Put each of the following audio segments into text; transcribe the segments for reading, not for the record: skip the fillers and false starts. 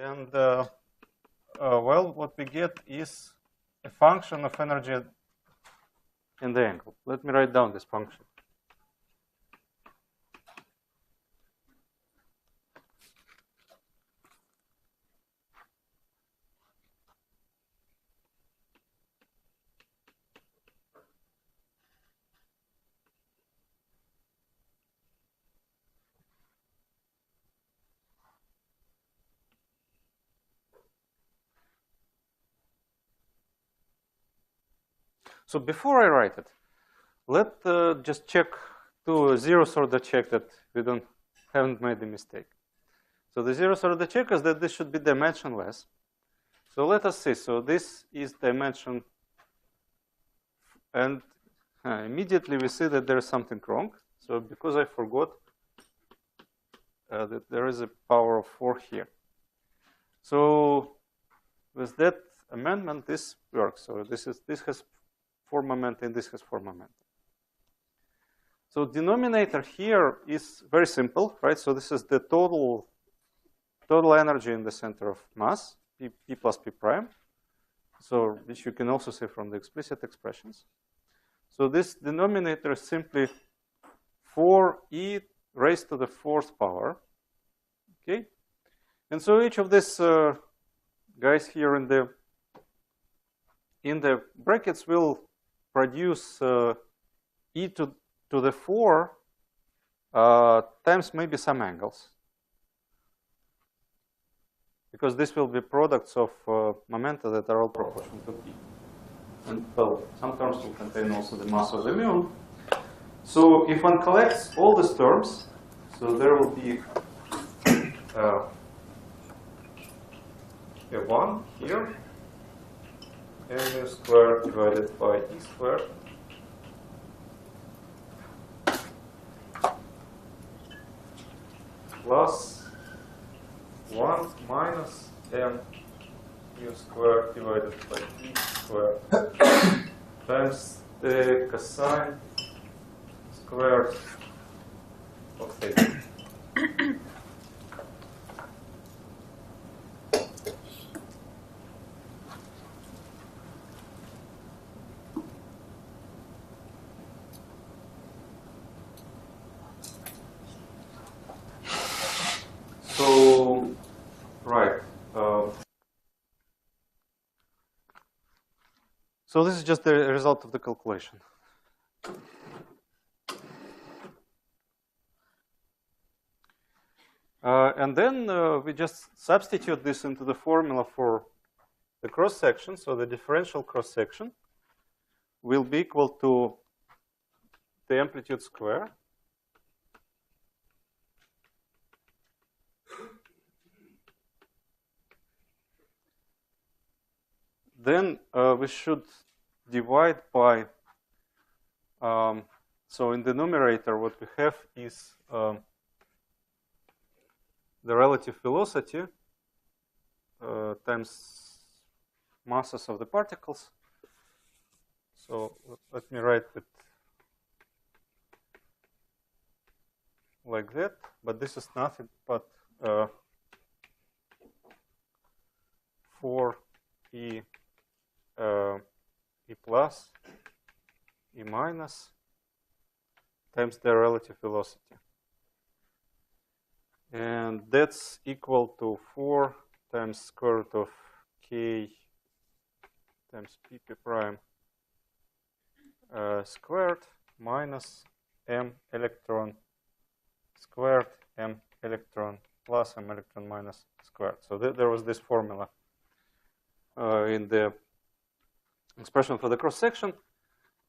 And well, what we get is a function of energy and the angle. Let me write down this function. So before I write it, let's just check, do a zeroth order check that we haven't made a mistake. So the zeroth order check is that this should be dimensionless. So let us see. So this is dimension, and immediately we see that there is something wrong. So because I forgot that there is a power of 4 here. So with that amendment, this works. So this has 4 momenta and this has 4 momenta. So denominator here is very simple, right? So this is the total energy in the center of mass, P plus P prime. So which you can also see from the explicit expressions. So this denominator is simply 4e raised to the 4th power. Okay? And so each of these guys here in the brackets will produce e to the 4 times maybe some angles. Because this will be products of momenta that are all proportional to p. And well, some terms will contain also the mass of the muon. So if one collects all these terms, so there will be a 1 here, mu squared divided by e squared. Plus 1 minus m mu squared divided by e squared times the cosine squared of theta. So, right. So this is just the result of the calculation. And then we just substitute this into the formula for the cross section. So the differential cross section will be equal to the amplitude square then we should divide by, so in the numerator what we have is the relative velocity times masses of the particles. So let me write it like that, but this is nothing but 4e e plus, e minus times the relative velocity. And that's equal to 4 times square root of k times p prime squared minus m electron squared m electron plus m electron minus squared. So there was this formula in the expression for the cross section.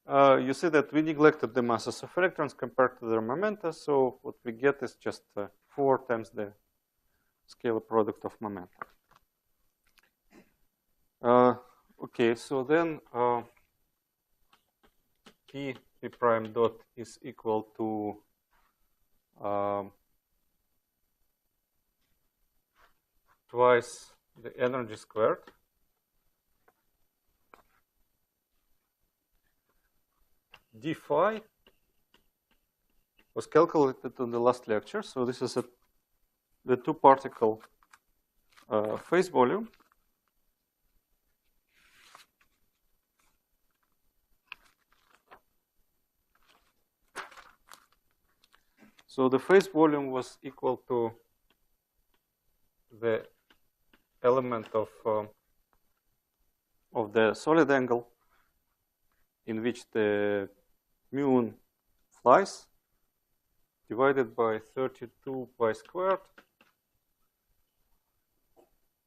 You see that we neglected the masses of electrons compared to their momenta. So what we get is just 4 times the scalar product of momenta. Okay, so then p prime dot is equal to twice the energy squared d phi was calculated in the last lecture. So this is the two particle phase volume. So the phase volume was equal to the element of the solid angle in which the muon flies, divided by 32 pi squared,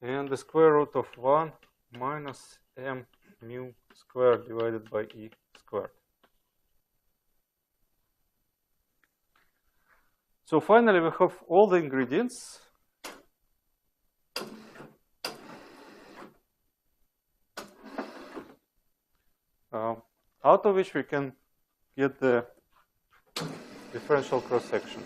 and the square root of 1 minus m mu squared divided by e squared. So finally, we have all the ingredients. Out of which we can get the differential cross-section.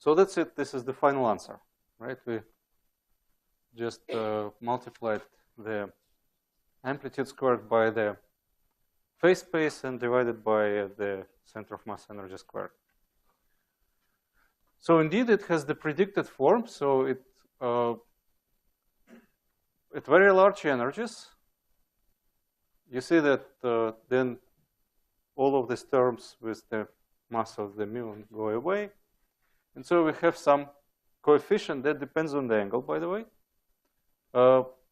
So that's it. This is the final answer, right? We just multiplied the amplitude squared by the phase space and divided by the center of mass energy squared. So indeed, it has the predicted form. So it at very large energies, you see that then all of these terms with the mass of the muon go away. And so we have some coefficient that depends on the angle, by the way,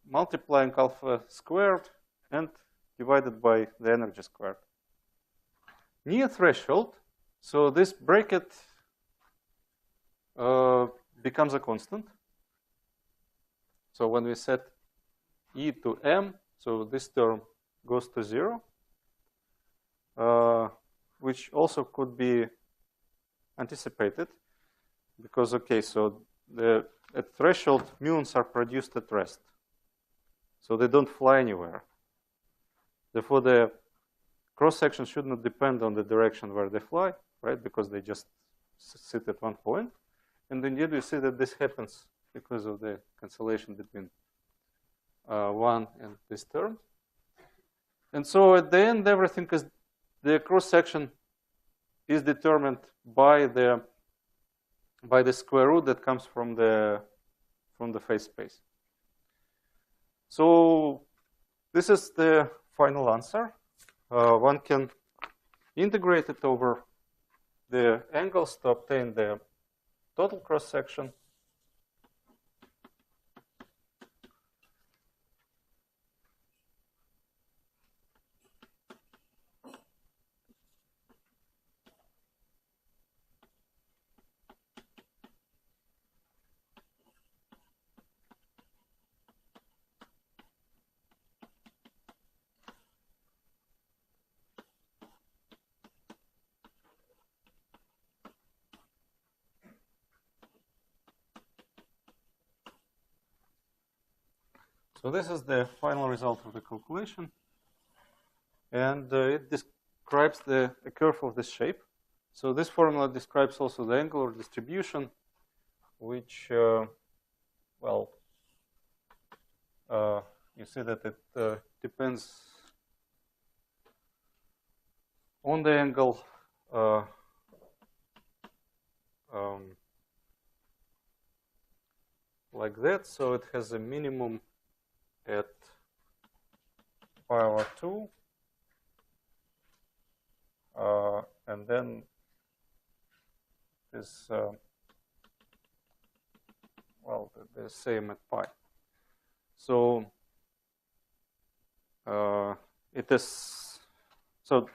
multiplying alpha squared and divided by the energy squared. Near threshold, so this bracket becomes a constant. So when we set e to m, so this term goes to 0, which also could be anticipated. Because, okay, so at threshold, muons are produced at rest. So they don't fly anywhere. Therefore, the cross-section should not depend on the direction where they fly, right? Because they just sit at one point. And indeed, we see that this happens because of the cancellation between 1 and this term. And so at the end, everything is, the cross-section is determined by the square root that comes from the phase space. So this is the final answer. One can integrate it over the angles to obtain the total cross-section. So this is the final result of the calculation. And it describes a curve of this shape. So this formula describes also the angular distribution, which, well, you see that it depends on the angle like that. So it has a minimum at pi over 2, and then this well, the same at pi. So it is, so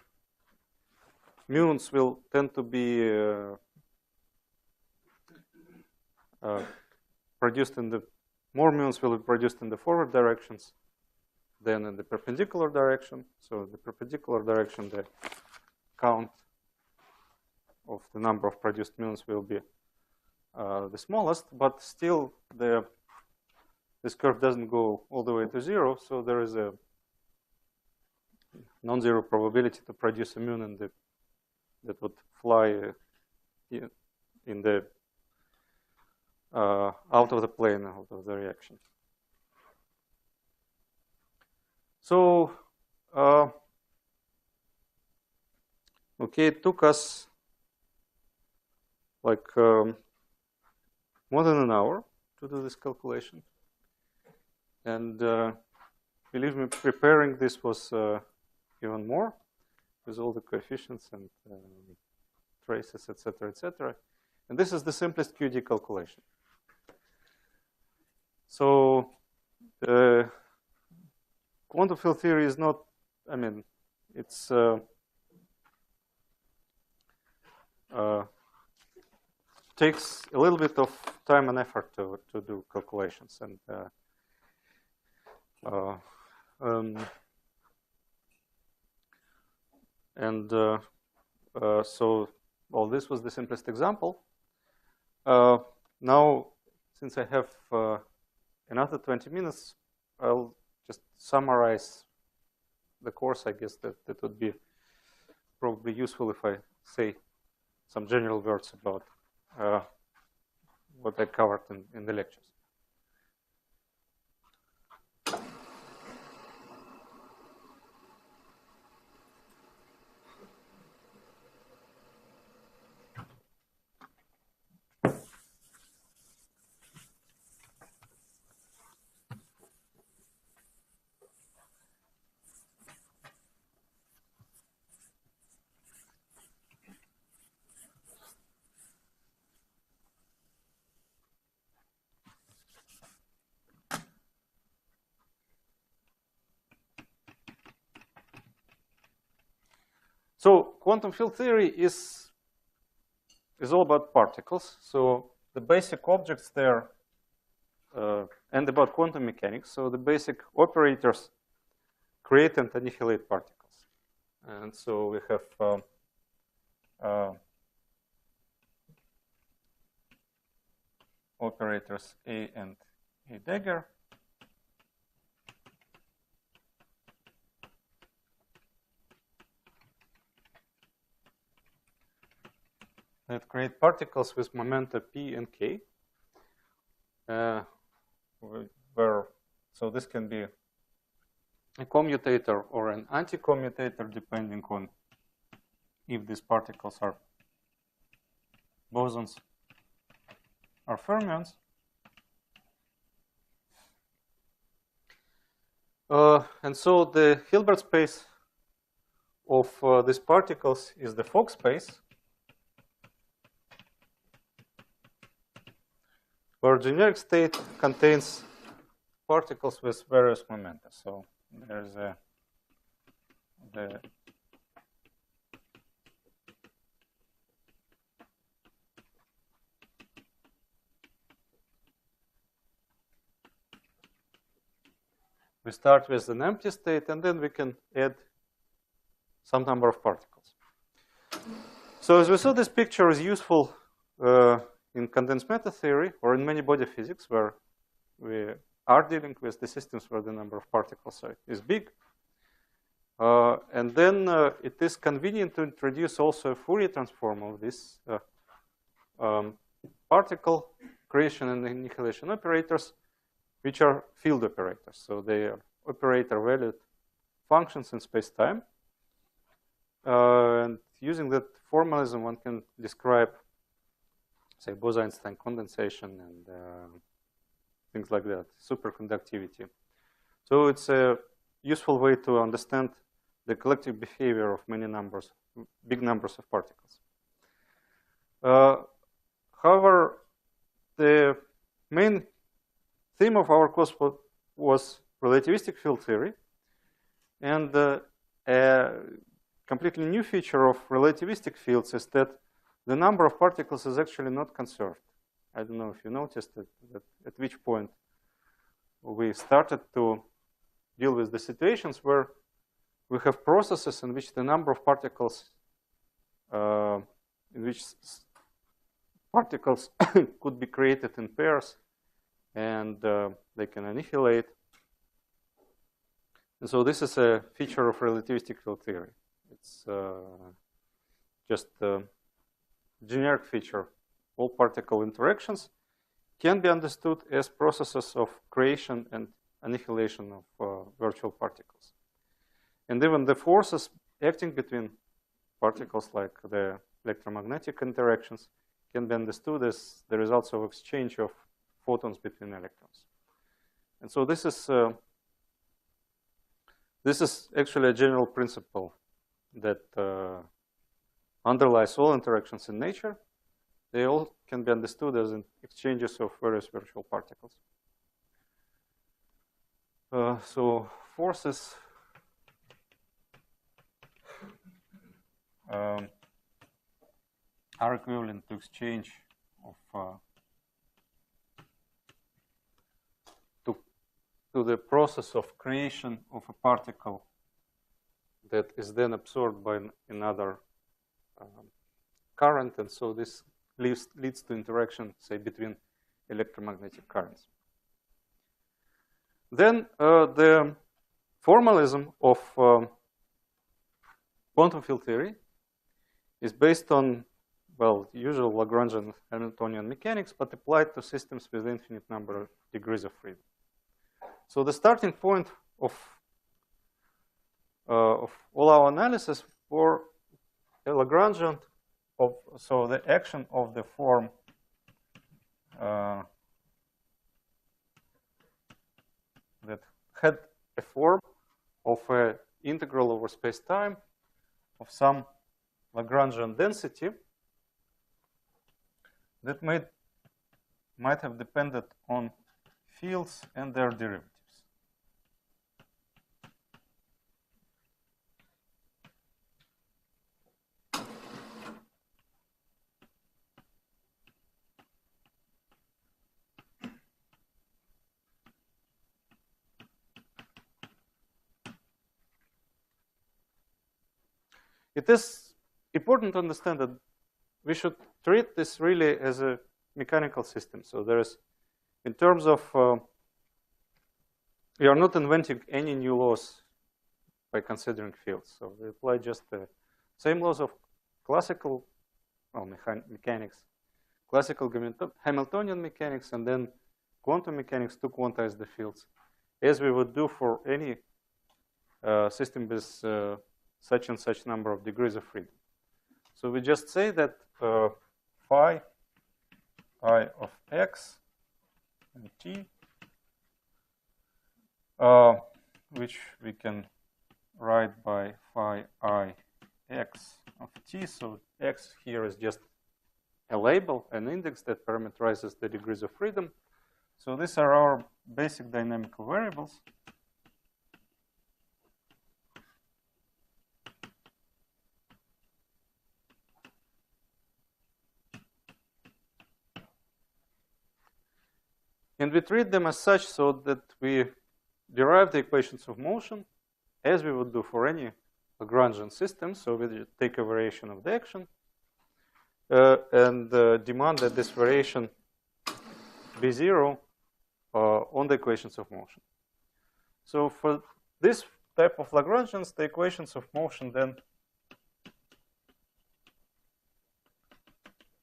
muons will tend to be produced in the, more muons will be produced in the forward directions than in the perpendicular direction. So the perpendicular direction, the count of the number of produced muons will be the smallest, but still this curve doesn't go all the way to 0, so there is a non-zero probability to produce a muon that would fly in the out of the plane, out of the reaction. So okay, it took us like more than an hour to do this calculation. And believe me, preparing this was even more, with all the coefficients and traces, etc., etc. And this is the simplest QED calculation. So quantum field theory is not, I mean, it's takes a little bit of time and effort to do calculations, and so, well, this was the simplest example. Now, since I have another 20 minutes, I'll just summarize the course. I guess that would be probably useful if I say some general words about what I covered in the lectures. So quantum field theory is all about particles. So the basic objects there, and about quantum mechanics. So the basic operators create and annihilate particles. And so we have operators A and A dagger. That create particles with momenta P and K. So this can be a commutator or an anti-commutator, depending on if these particles are bosons or fermions. And so the Hilbert space of these particles is the Fock space, where generic state contains particles with various momenta. So there's we start with an empty state, and then we can add some number of particles. So as we saw, this picture is useful in condensed matter theory or in many body physics, where we are dealing with the systems where the number of particles is big. And then it is convenient to introduce also a Fourier transform of this particle creation and annihilation operators, which are field operators. So they are operator-valued functions in space-time. And using that formalism, one can describe, say, Bose-Einstein condensation and things like that, superconductivity. So it's a useful way to understand the collective behavior of many numbers, big numbers of particles. However, the main theme of our course was relativistic field theory. And a completely new feature of relativistic fields is that the number of particles is actually not conserved. I don't know if you noticed that at which point we started to deal with the situations where we have processes in which the number of particles, could be created in pairs, and they can annihilate. And so this is a feature of relativistic field theory. It's just a generic feature. All particle interactions can be understood as processes of creation and annihilation of virtual particles. And even the forces acting between particles, like the electromagnetic interactions, can be understood as the results of exchange of photons between electrons. And so this is actually a general principle that underlies all interactions in nature. They all can be understood as exchanges of various virtual particles. So forces are equivalent to exchange of to the process of creation of a particle that is then absorbed by another current, and so this leads to interaction, say, between electromagnetic currents. Then the formalism of quantum field theory is based on, well, usual Lagrangian Hamiltonian mechanics, but applied to systems with infinite number of degrees of freedom. So the starting point of all our analysis for a Lagrangian so the action of the form that had a form of an integral over space-time of some Lagrangian density that might have depended on fields and their derivatives. It is important to understand that we should treat this really as a mechanical system. So there is, in terms of, we are not inventing any new laws by considering fields. So we apply just the same laws of classical mechanics, classical Hamiltonian mechanics, and then quantum mechanics to quantize the fields, as we would do for any system with such and such number of degrees of freedom. So we just say that phi I of x and t, which we can write by phi I x of t. So x here is just a label, an index that parameterizes the degrees of freedom. So these are our basic dynamical variables. And we treat them as such so that we derive the equations of motion as we would do for any Lagrangian system. So we take a variation of the action and demand that this variation be zero on the equations of motion. So for this type of Lagrangians, the equations of motion then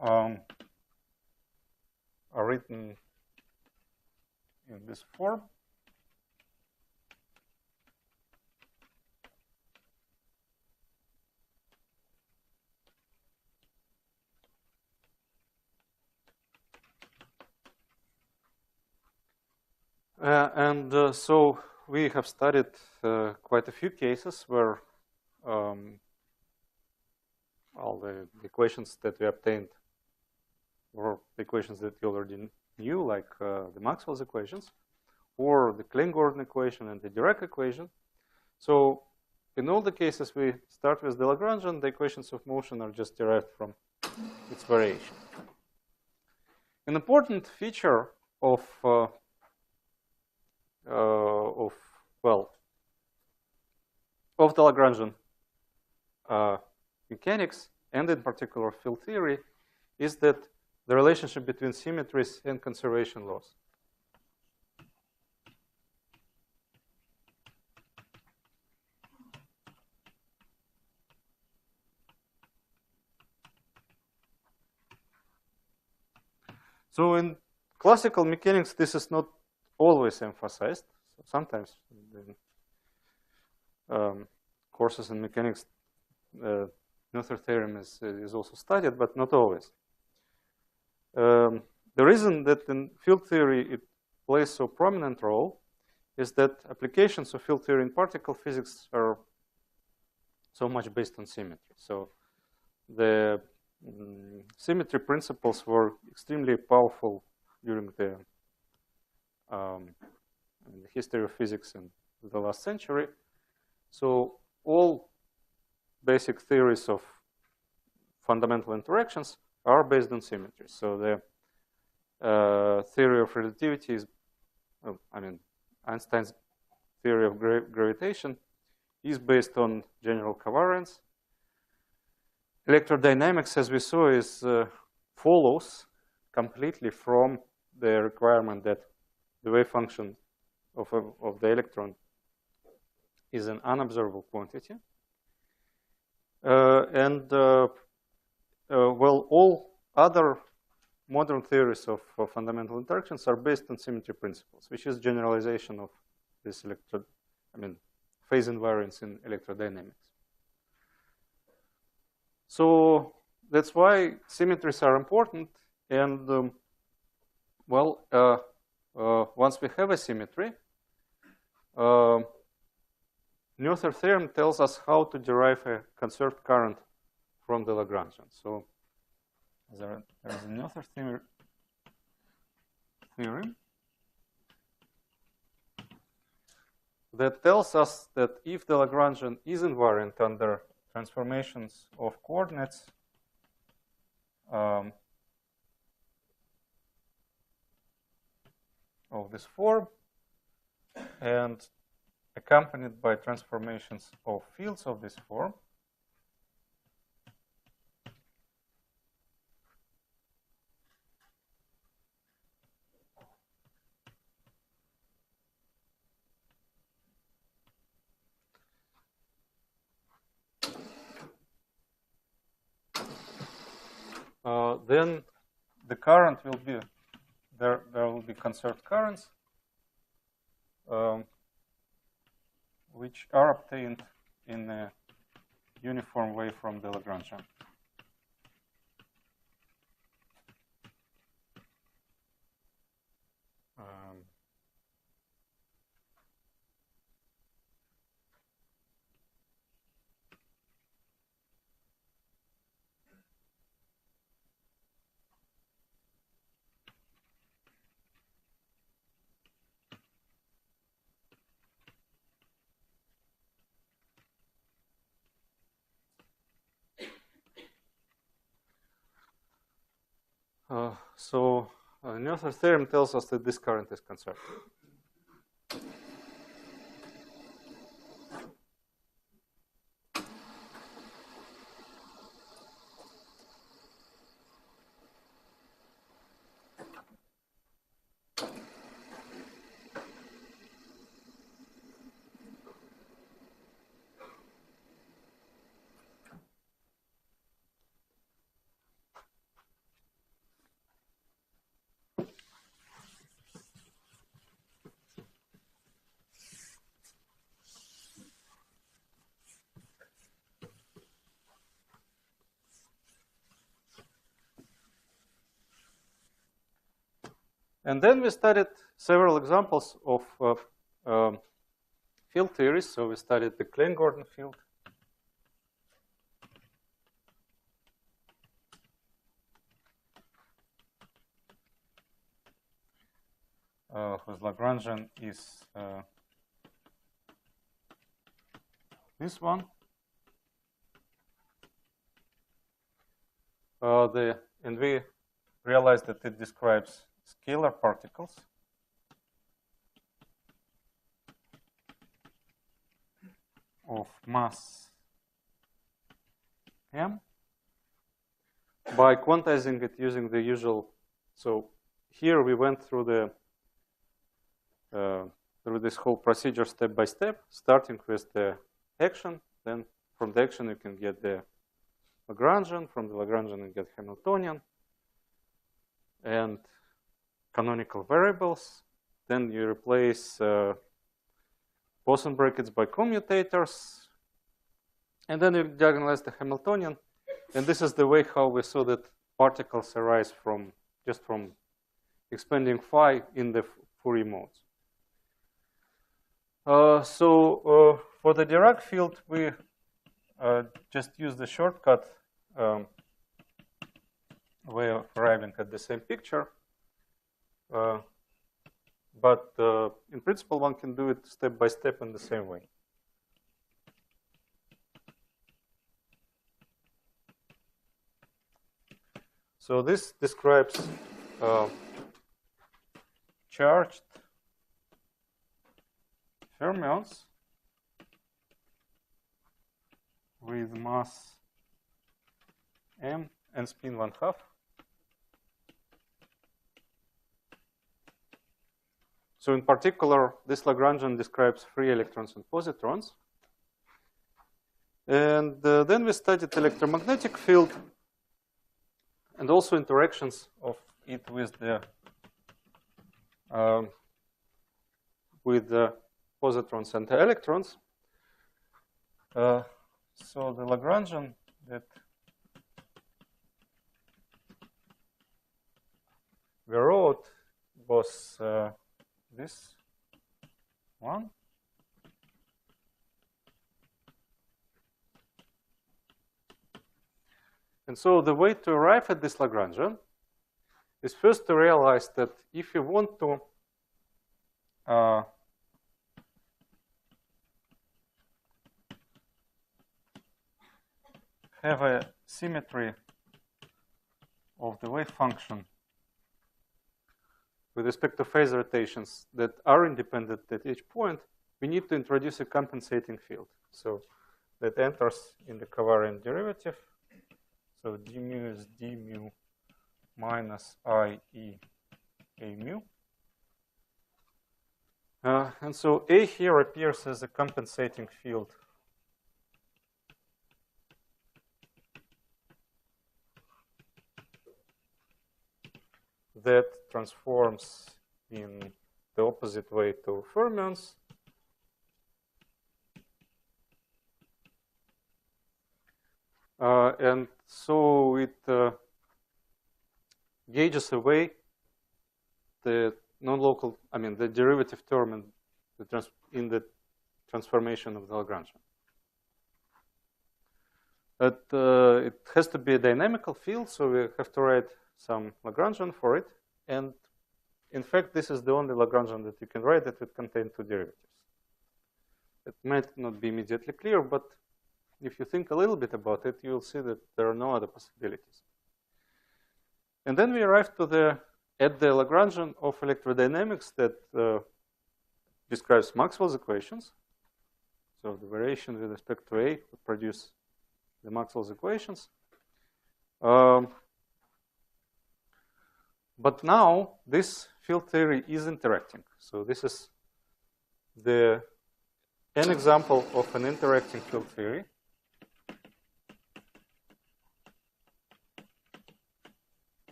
are written in this form. So we have studied quite a few cases where all the equations that we obtained were the equations that you already new, like the Maxwell's equations, or the Klein-Gordon equation and the Dirac equation. So in all the cases, we start with the Lagrangian. The equations of motion are just derived from its variation. An important feature of the Lagrangian mechanics, and in particular field theory, is that the relationship between symmetries and conservation laws. So in classical mechanics, this is not always emphasized. So sometimes in courses in mechanics, Noether theorem is also studied, but not always. The reason that in field theory it plays so prominent role is that applications of field theory in particle physics are so much based on symmetry. So the symmetry principles were extremely powerful during the history of physics in the last century. So all basic theories of fundamental interactions are based on symmetry. So the theory of relativity is, Einstein's theory of gravitation is based on general covariance. Electrodynamics, as we saw, follows completely from the requirement that the wave function of the electron is an unobservable quantity. All other modern theories of fundamental interactions are based on symmetry principles, which is generalization of this phase invariance in electrodynamics. So that's why symmetries are important. And once we have a symmetry, Noether theorem tells us how to derive a conserved current from the Lagrangian. So there's a Noether theorem that tells us that if the Lagrangian is invariant under transformations of coordinates of this form and accompanied by transformations of fields of this form, then the current will be, there will be conserved currents which are obtained in a uniform way from the Lagrangian. Noether theorem tells us that this current is conserved. And then we studied several examples of field theories. So we studied the Klein-Gordon field. whose Lagrangian is this one. And we realized that it describes scalar particles of mass m by quantizing it using the usual. So here we went through the through this whole procedure step by step, starting with the action. Then from the action you can get the Lagrangian. From the Lagrangian you get Hamiltonian and canonical variables. Then you replace Poisson brackets by commutators, and then you diagonalize the Hamiltonian. And this is the way how we saw that particles arise from just from expanding phi in the Fourier modes. For the Dirac field, we just use the shortcut way of arriving at the same picture. But in principle, one can do it step by step in the same way. So this describes charged fermions with mass m and spin 1/2. So in particular, this Lagrangian describes free electrons and positrons. And then we studied electromagnetic field and also interactions of it with the positrons and the electrons. So the Lagrangian that we wrote was this one. And so the way to arrive at this Lagrangian is first to realize that if you want to have a symmetry of the wave function with respect to phase rotations that are independent at each point, we need to introduce a compensating field. So that enters in the covariant derivative. So d mu is d mu minus I e a mu. And so A here appears as a compensating field that transforms in the opposite way to fermions. And so it gauges away the non-local, the derivative term in the transformation of the Lagrangian. But it has to be a dynamical field, so we have to write some Lagrangian for it. And in fact, this is the only Lagrangian that you can write that would contain two derivatives. It might not be immediately clear, but if you think a little bit about it, you'll see that there are no other possibilities. And then we arrive at the Lagrangian of electrodynamics that describes Maxwell's equations. So the variation with respect to A would produce the Maxwell's equations. But now this field theory is interacting. So this is an example of an interacting field theory.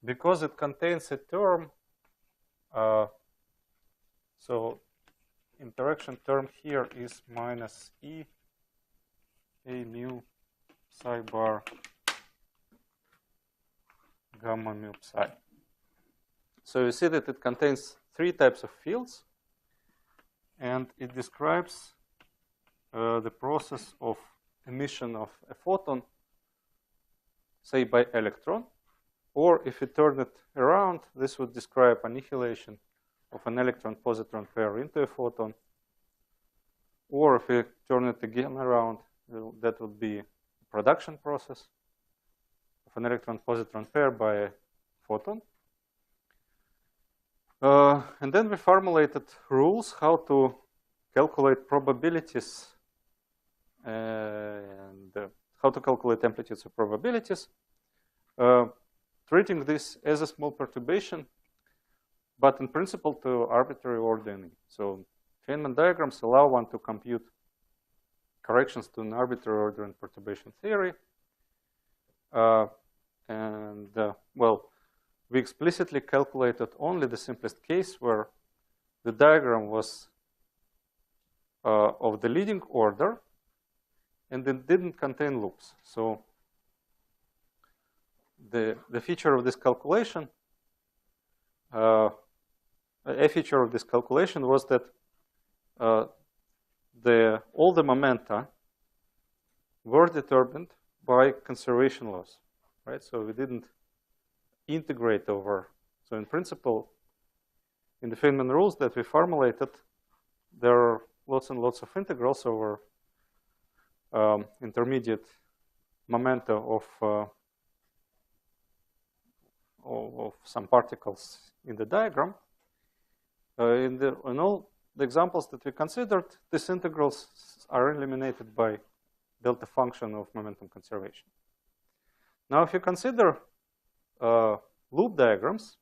Because it contains a term, so interaction term here is minus E a mu psi bar gamma mu psi. So you see that it contains three types of fields, and it describes the process of emission of a photon say, by electron. Or if you turn it around, this would describe annihilation of an electron-positron pair into a photon. Or if you turn it again around, that would be a production process of an electron-positron pair by a photon. And then we formulated rules how to calculate probabilities and how to calculate amplitudes of probabilities, treating this as a small perturbation, but in principle to arbitrary ordering. So Feynman diagrams allow one to compute corrections to an arbitrary order in perturbation theory. Well, we explicitly calculated only the simplest case where the diagram was of the leading order and it didn't contain loops. So the feature of this calculation, a feature of this calculation was that all the momenta were determined by conservation laws, right? So we didn't integrate over. So in principle, in the Feynman rules that we formulated, there are lots and lots of integrals over intermediate momenta of some particles in the diagram. In all the examples that we considered, these integrals are eliminated by delta function of momentum conservation. Now, if you consider loop diagrams,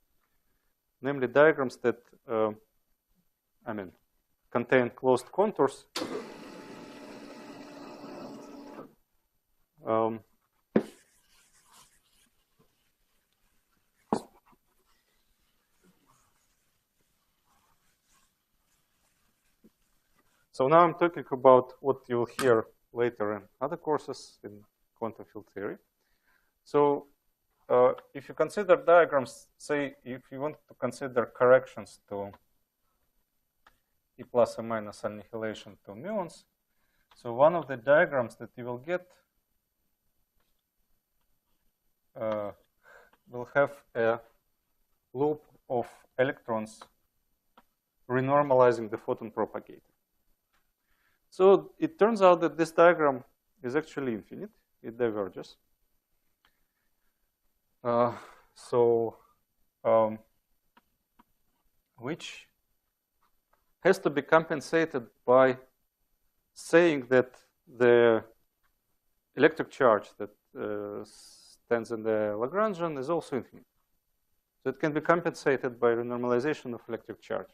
namely diagrams that contain closed contours, so now I'm talking about what you'll hear later in other courses in quantum field theory. So if you consider diagrams, say if you want to consider corrections to E plus or minus annihilation to muons, so one of the diagrams that you will get will have a loop of electrons renormalizing the photon propagator. So it turns out that this diagram is actually infinite. It diverges. Which has to be compensated by saying that the electric charge that stands in the Lagrangian is also infinite. So it can be compensated by renormalization of electric charge.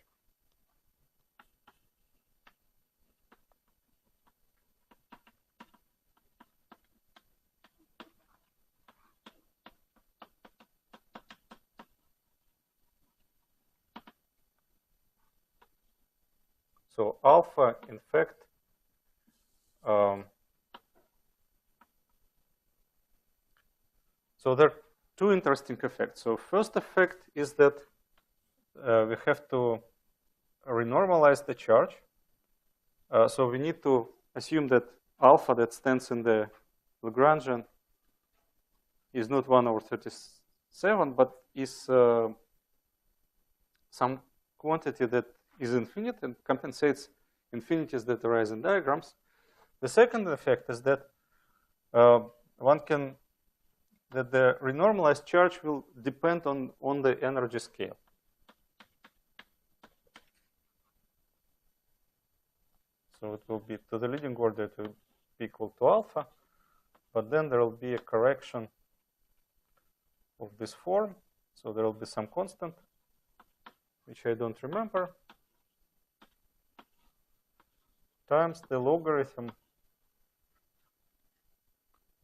So alpha, in fact, so there are two interesting effects. So first effect is that we have to renormalize the charge. So we need to assume that alpha that stands in the Lagrangian is not 1/37, but is some quantity that is infinite and compensates infinities that arise in diagrams. The second effect is that that the renormalized charge will depend on the energy scale. So it will be to the leading order to be equal to alpha, but then there will be a correction of this form. So there will be some constant, which I don't remember, times the logarithm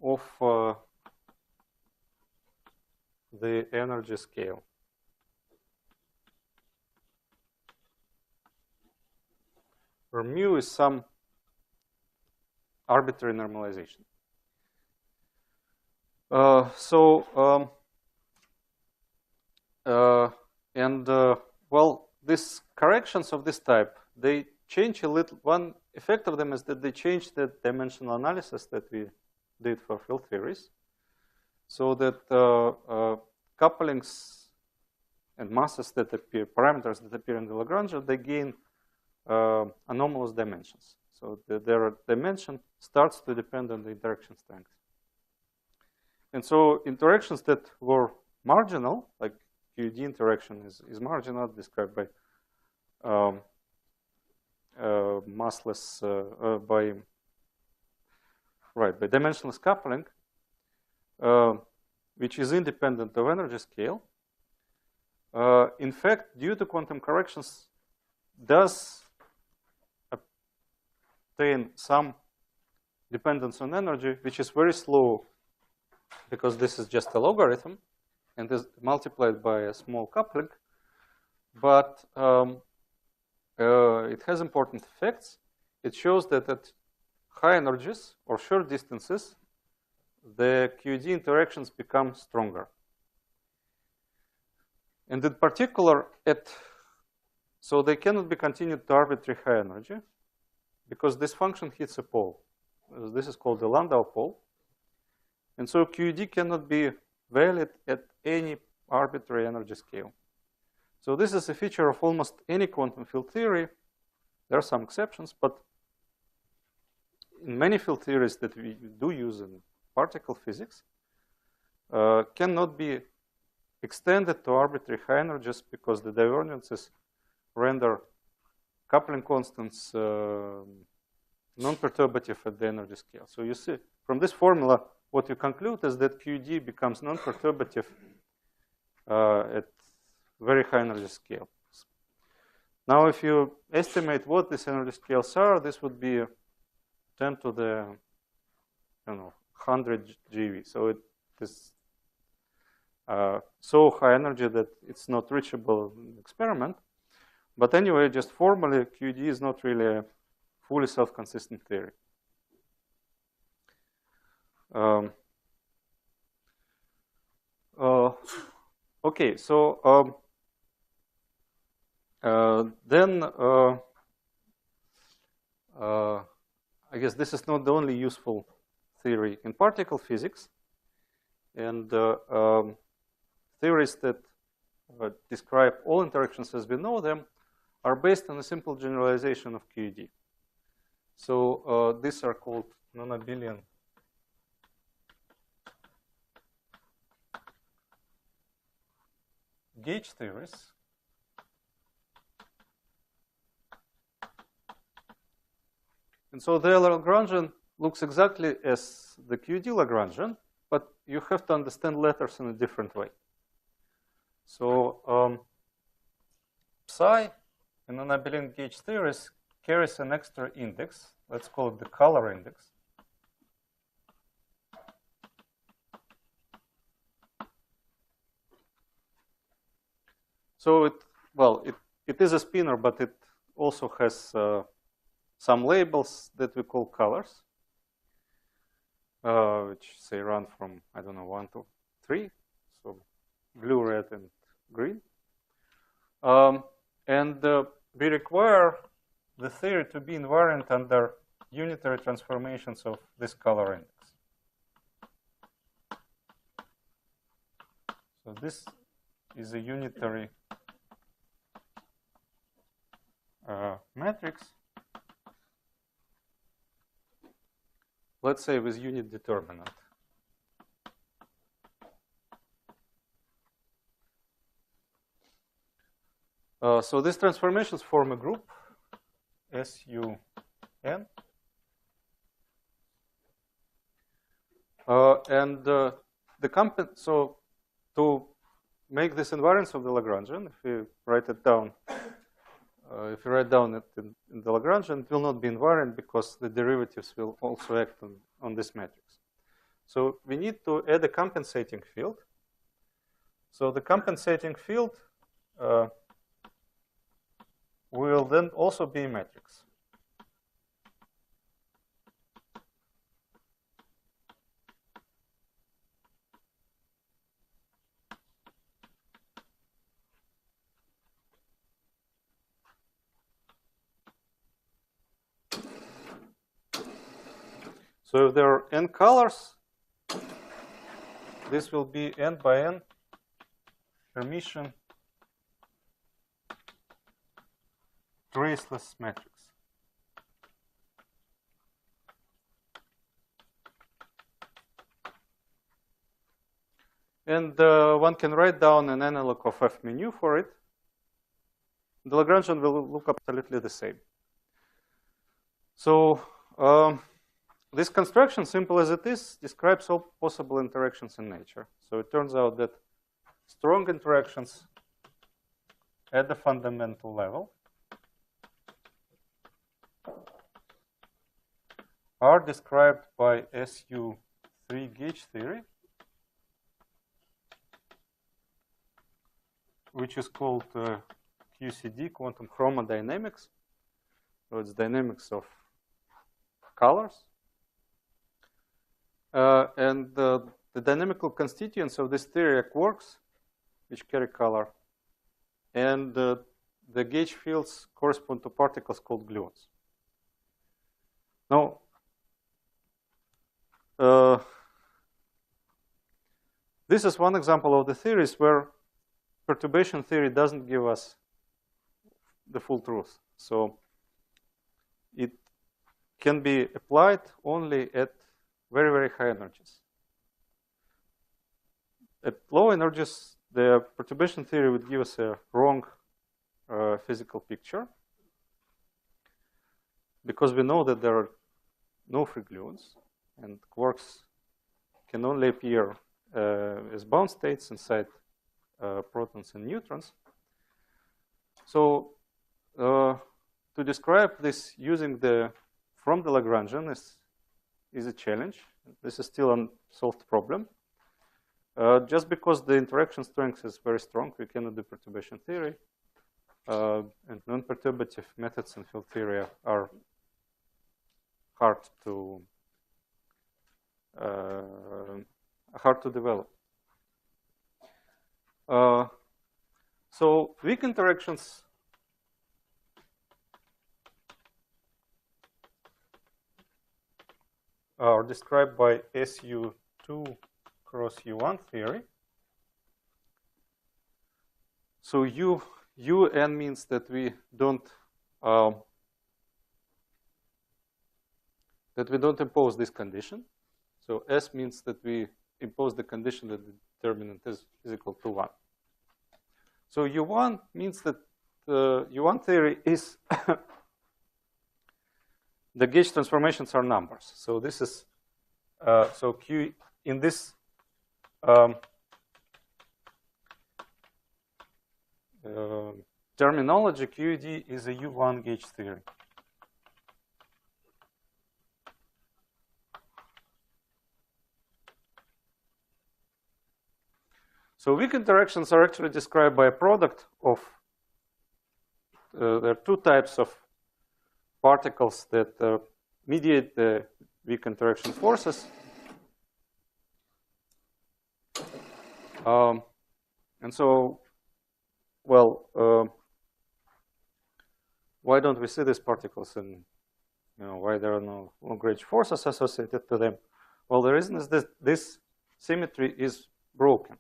of the energy scale. Where mu is some arbitrary normalization. Well, these corrections of this type, they change a little. One effect of them is that they change the dimensional analysis that we did for field theories. so that couplings and masses that appear, parameters that appear in the Lagrangian, they gain anomalous dimensions. So their dimension starts to depend on the interaction strength. And so interactions that were marginal, like QED interaction is marginal, described by massless, by dimensionless coupling, which is independent of energy scale. In fact, due to quantum corrections, does obtain some dependence on energy, which is very slow, because this is just a logarithm and is multiplied by a small coupling. But it has important effects. It shows that at high energies or short distances, the QED interactions become stronger. And in particular, so they cannot be continued to arbitrary high energy because this function hits a pole. This is called the Landau pole. And so QED cannot be valid at any arbitrary energy scale. So this is a feature of almost any quantum field theory. There are some exceptions, but in many field theories that we do use in particle physics, cannot be extended to arbitrary high energies because the divergences render coupling constants non-perturbative at the energy scale. So you see, from this formula, what you conclude is that QED becomes non-perturbative at very high energy scale. Now, if you estimate what these energy scales are, this would be 10 to the 100 GeV. So it is so high energy that it's not reachable in experiment. But anyway, just formally, QED is not really a fully self-consistent theory. Okay, so then I guess this is not the only useful theory in particle physics. And theories that describe all interactions as we know them are based on a simple generalization of QED. So these are called non-abelian gauge theories. And so the Lagrangian looks exactly as the QED Lagrangian, but you have to understand letters in a different way. So psi in non-abelian gauge theories carries an extra index. Let's call it the color index. So it is a spinor, but it also has some labels that we call colors, which say run from, I don't know, 1 to 3. So blue, red, and green. We require the theory to be invariant under unitary transformations of this color index. So this is a unitary matrix, let's say with unit determinant. So these transformations form a group, SUN. So to make this invariance of the Lagrangian, if you write it down, if you write down it in the Lagrangian, it will not be invariant because the derivatives will also act on this matrix. So we need to add a compensating field. So the compensating field will then also be a matrix. So if there are n colors, this will be n by n Hermitian traceless matrix. And one can write down an analog of F mu for it. The Lagrangian will look absolutely the same. So this construction, simple as it is, describes all possible interactions in nature. So it turns out that strong interactions at the fundamental level are described by SU3 gauge theory, which is called QCD, quantum chromodynamics. So it's dynamics of colors. And the dynamical constituents of this theory are quarks, which carry color. And the gauge fields correspond to particles called gluons. Now, this is one example of the theories where perturbation theory doesn't give us the full truth. So it can be applied only at very, very high energies. At low energies, the perturbation theory would give us a wrong physical picture, because we know that there are no free gluons, and quarks can only appear as bound states inside protons and neutrons. So to describe this using from the Lagrangian is a challenge. This is still an unsolved problem. Just because the interaction strength is very strong, we cannot do perturbation theory. And non-perturbative methods in field theory are hard to develop. So weak interactions are described by SU2 cross U1 theory. So UN means that we don't impose this condition. So S means that we impose the condition that the determinant is equal to 1. So U1 means that U1 theory is the gauge transformations are numbers. So this is so Q in this terminology, QED is a U1 gauge theory. So weak interactions are actually described by a product of there are two types of particles that mediate the weak interaction forces. And so, well, why don't we see these particles, and why there are no Lagrange forces associated to them? Well, the reason is that this symmetry is broken.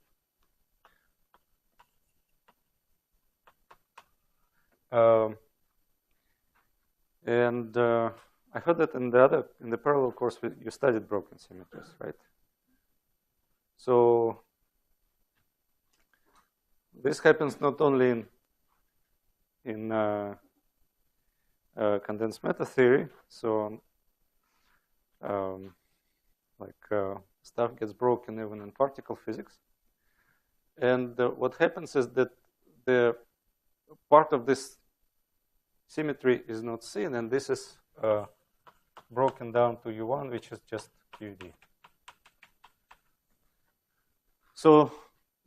And I heard that in the parallel course you studied broken symmetries, right? So this happens not only in condensed matter theory. So stuff gets broken even in particle physics. And what happens is that the part of this symmetry is not seen, and this is broken down to U1, which is just QED. So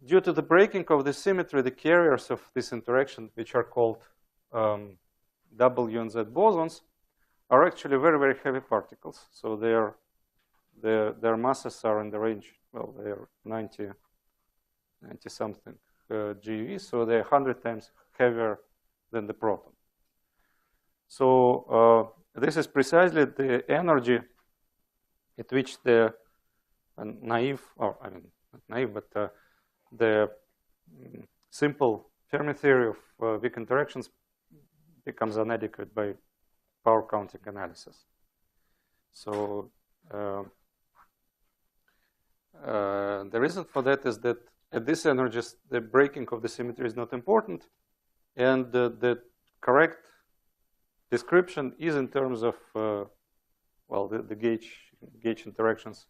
due to the breaking of the symmetry, the carriers of this interaction, which are called W and Z bosons, are actually very, very heavy particles. So their masses are in the range, well, they are 90 something GeV, so they're 100 times heavier than the proton. So this is precisely the energy at which the naive, or I mean naive, but the simple Fermi theory of weak interactions becomes inadequate by power counting analysis. So the reason for that is that at these energies, the breaking of the symmetry is not important, and the correct description is in terms of well, the gauge interactions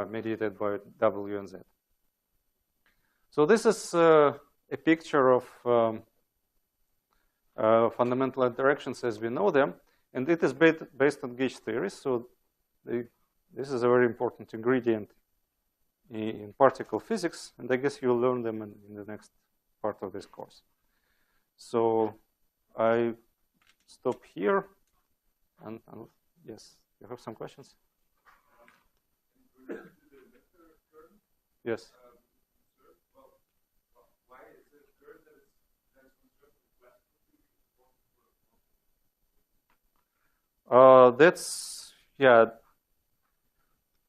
mediated by W and Z. So this is a picture of fundamental interactions as we know them, and it is based on gauge theory. So this is a very important ingredient in particle physics, and I guess you'll learn them in the next part of this course. So I stop here, and yes, you have some questions? Yes.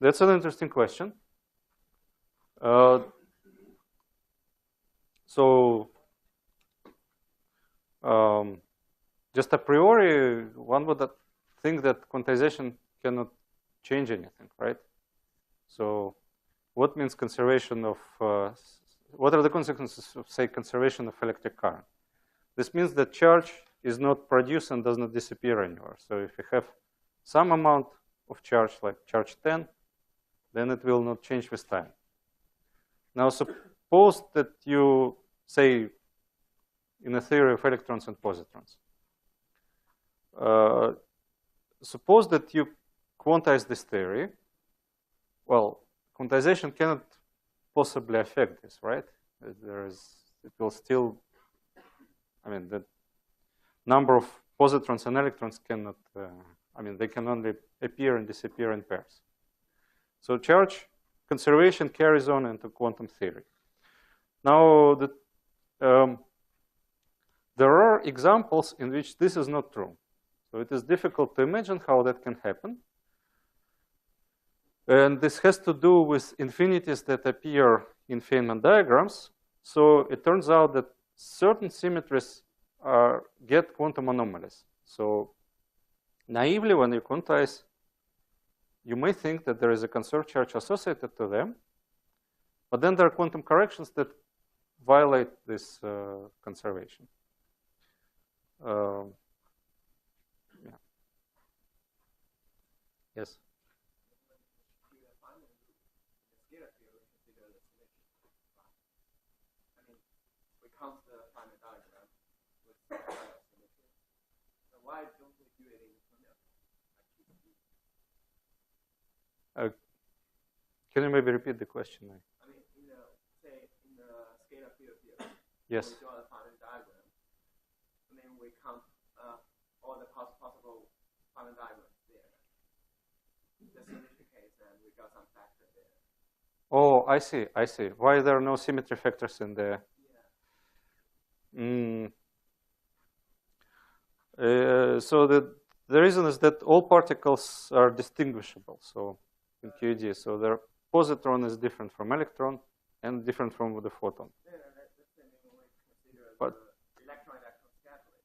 That's an interesting question. Just a priori, one would think that quantization cannot change anything, right? So what means conservation of, what are the consequences of, say, conservation of electric current? This means that charge is not produced and does not disappear anywhere. So if you have some amount of charge, like charge 10, then it will not change with time. Now suppose that you, say, in a theory of electrons and positrons, suppose that you quantize this theory. Well, quantization cannot possibly affect this, right? It will still, I mean, the number of positrons and electrons cannot, I mean, they can only appear and disappear in pairs. So charge conservation carries on into quantum theory. Now, there are examples in which this is not true. So it is difficult to imagine how that can happen. And this has to do with infinities that appear in Feynman diagrams. So it turns out that certain symmetries get quantum anomalies. So naively, when you quantize, you may think that there is a conserved charge associated to them, but then there are quantum corrections that violate this conservation. Yeah. Yes. Count the Feynman diagram with symmetry. So why don't we do it in QED? Can you maybe repeat the question? I mean, say in the scalar field here. Yes. We draw the Feynman diagram, and then we count all the possible Feynman diagrams there. The symmetry case, and we got some factor there. Oh, I see. I see. Why there are no symmetry factors in the? So the reason is that all particles are distinguishable. So in QED, so the positron is different from electron and different from the photon. Yeah, that's the thing when we consider but the electron-electron scattering.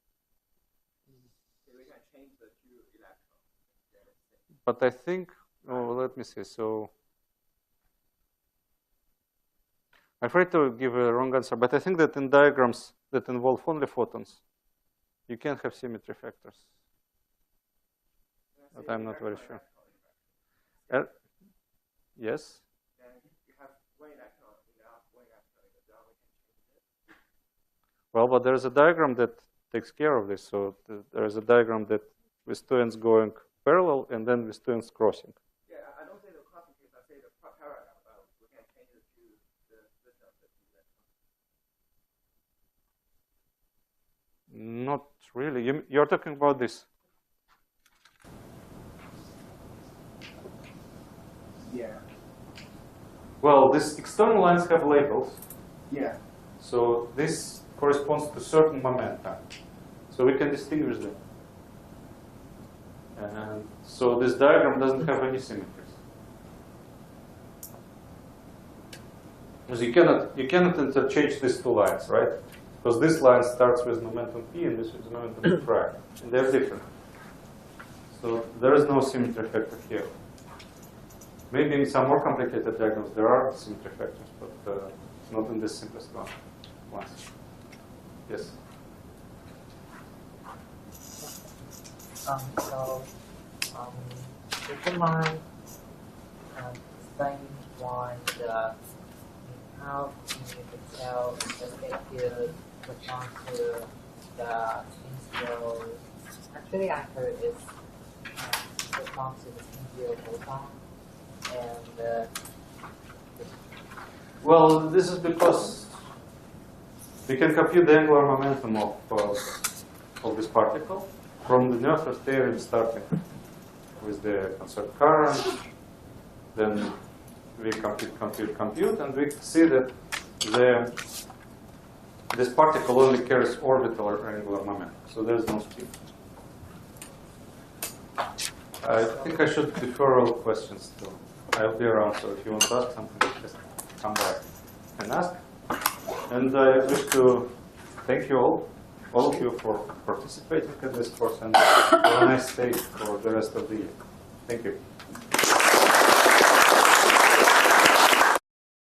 So we can change the two electrons. But I think, oh, let me see. So I'm afraid to give a wrong answer, but I think that in diagrams that involve only photons, you can have symmetry factors. But I'm not very sure. Yes? Then you have one electron in the up, one electron in the down, we can change it. Well, but there's a diagram that takes care of this. So there is a diagram that with two ends going parallel and then with two ends crossing. Yeah, I don't say the crossing case, I say the parallel. We can change it to the system of the two electrons. Not really. You're talking about this. Yeah. Well, these external lines have labels. Yeah. So this corresponds to certain momenta. So we can distinguish them. And so this diagram doesn't have any symmetries. Because you cannot interchange these two lines, right? Because this line starts with momentum p and this with momentum prime, and they're different. So there is no symmetry factor here. Maybe in some more complicated diagrams there are symmetry factors, but not in this simplest one. Yes. Would you mind explaining why how you tell the state field responds to the spin field? Actually, I heard it's responds to the spin field photon, and well, this is because we can compute the angular momentum of this particle from the Noether's theorem, starting with the conserved current. Then we compute, and we see that this particle only carries orbital angular momentum, so there's no spin. I think I should defer all questions to. I'll be around, so if you want to ask something, just come back and ask. And I wish to thank you all of you for participating in this course, and have a nice day for the rest of the year. Thank you.